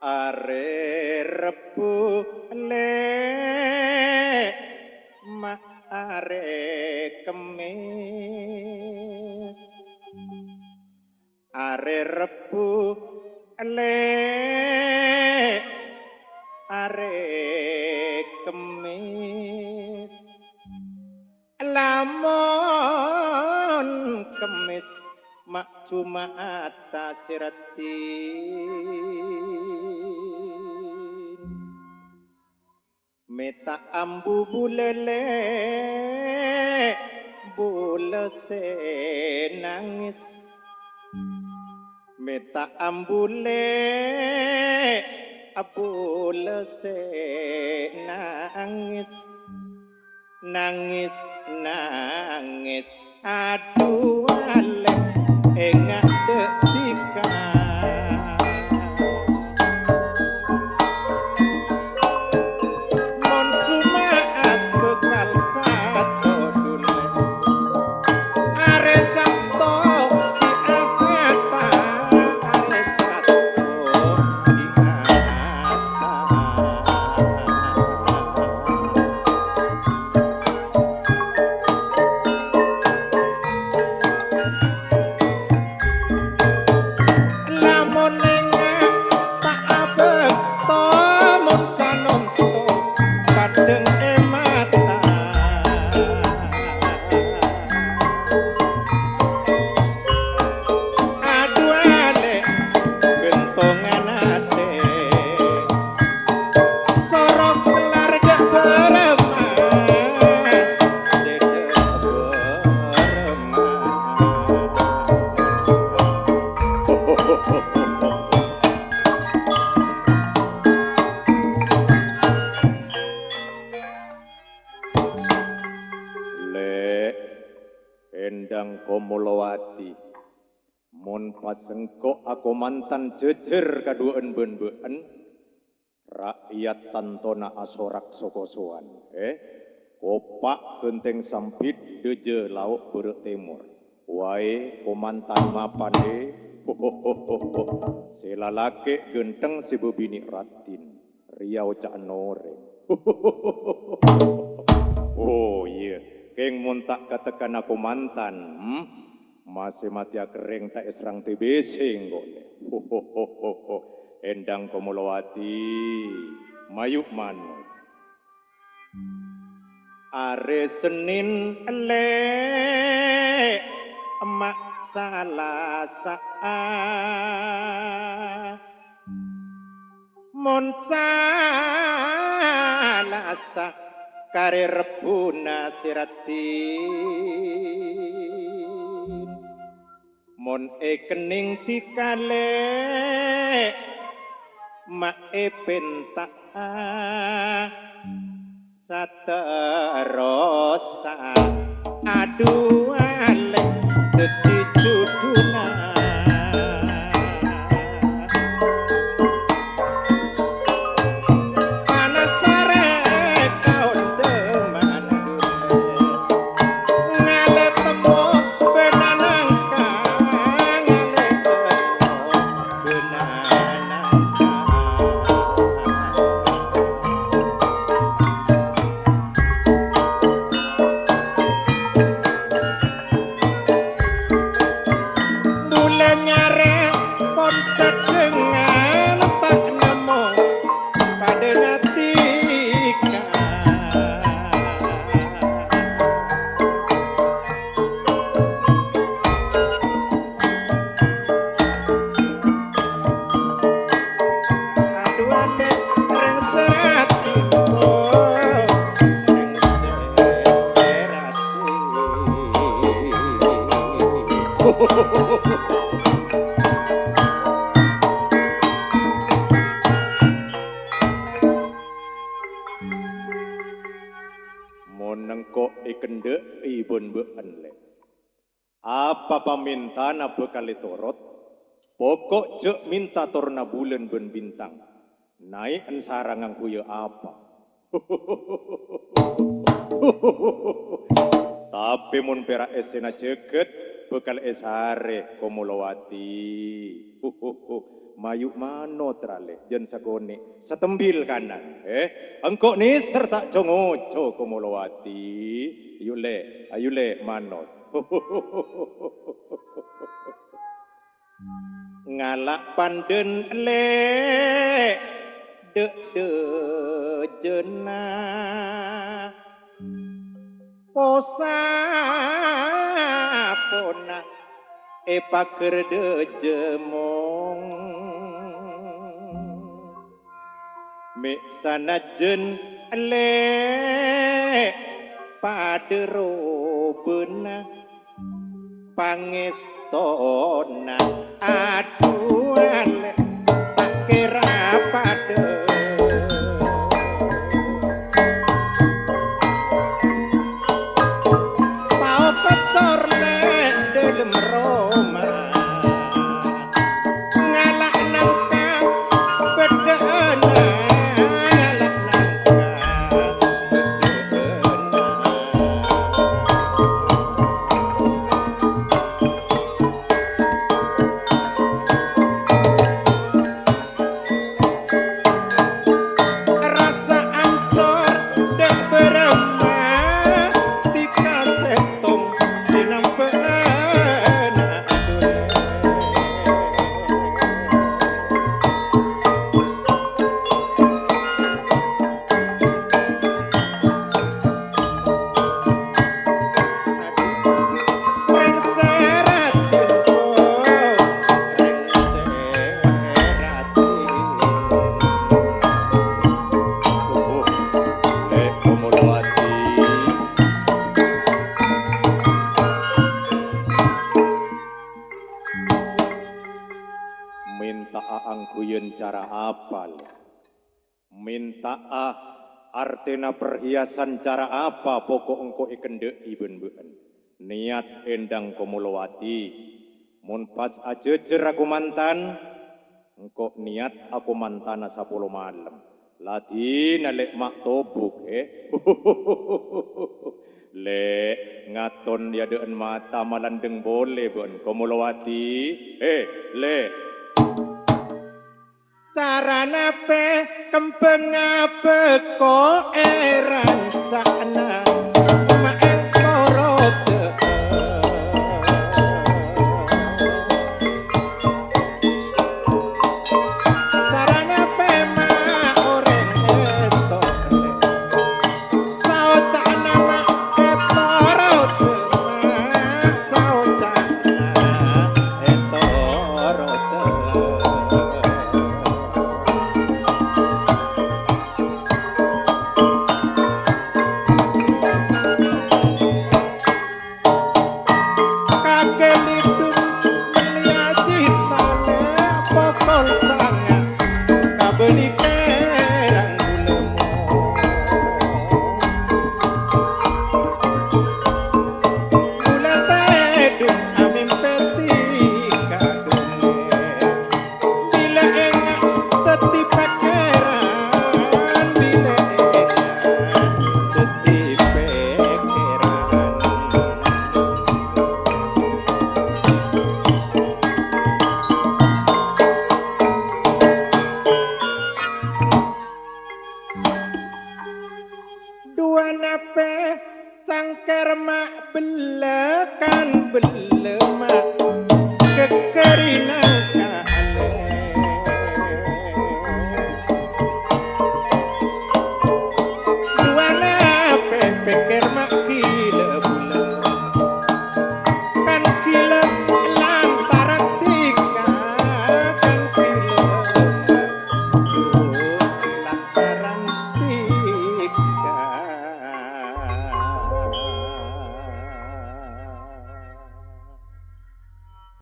Are rebu le ma are kemis are rebu le are kemis lamun kemis mak Jumat tasiratin meta ambu bulele bulese nangis meta ambule abulese nangis nangis nangis aduh ale engak detika mon Jumat bekal satu dule are sabto di abata are sabto di Endang Komolowati mon pasengko aku mantan jejer kaduaan ben-ben rakyat tantona asorak sokosoan kopak genteng sampit deje lauk berek timur wae komantan mapane selalake genteng si bebini ratin riau cak noreng oh iya keng muntak katakan aku mantan masih mati kering tak esrang TBC kok Endang Komolowati mayuk mano are Senin le emak Salasa mon Salasa kare rebuna siratin mon kening tikale mak penta saterosa aduh ale dadi juduna monengko ikende ibun beanle apa pamintana bekali torot pokok jek minta torna bulan ben bintang naik ensarangang kuya apa tapi mun pera esena ceket bekal esare Komolowati mayu mano trale jen sagone setembil kanan engkok ni serta congoco Komolowati ayule manot ngalak panden le de jena posa pona paker de jemong mek sanajen le padero beuna pangestona aduan tak kira pada pau pecor le dalam Roma ngalak nangka bedana ngalak nangka minta angkuyen cara apal minta artena perhiasan cara apa pokok engko ikende iben-ben niat endang Komolowati mun pas ajejer aku mantan engko niat aku mantana 10 malam lati nalek mak tobuk le ngaton ya deun mata malandeng boleh ben Komolowati le carana pe kempeng ape ko rancana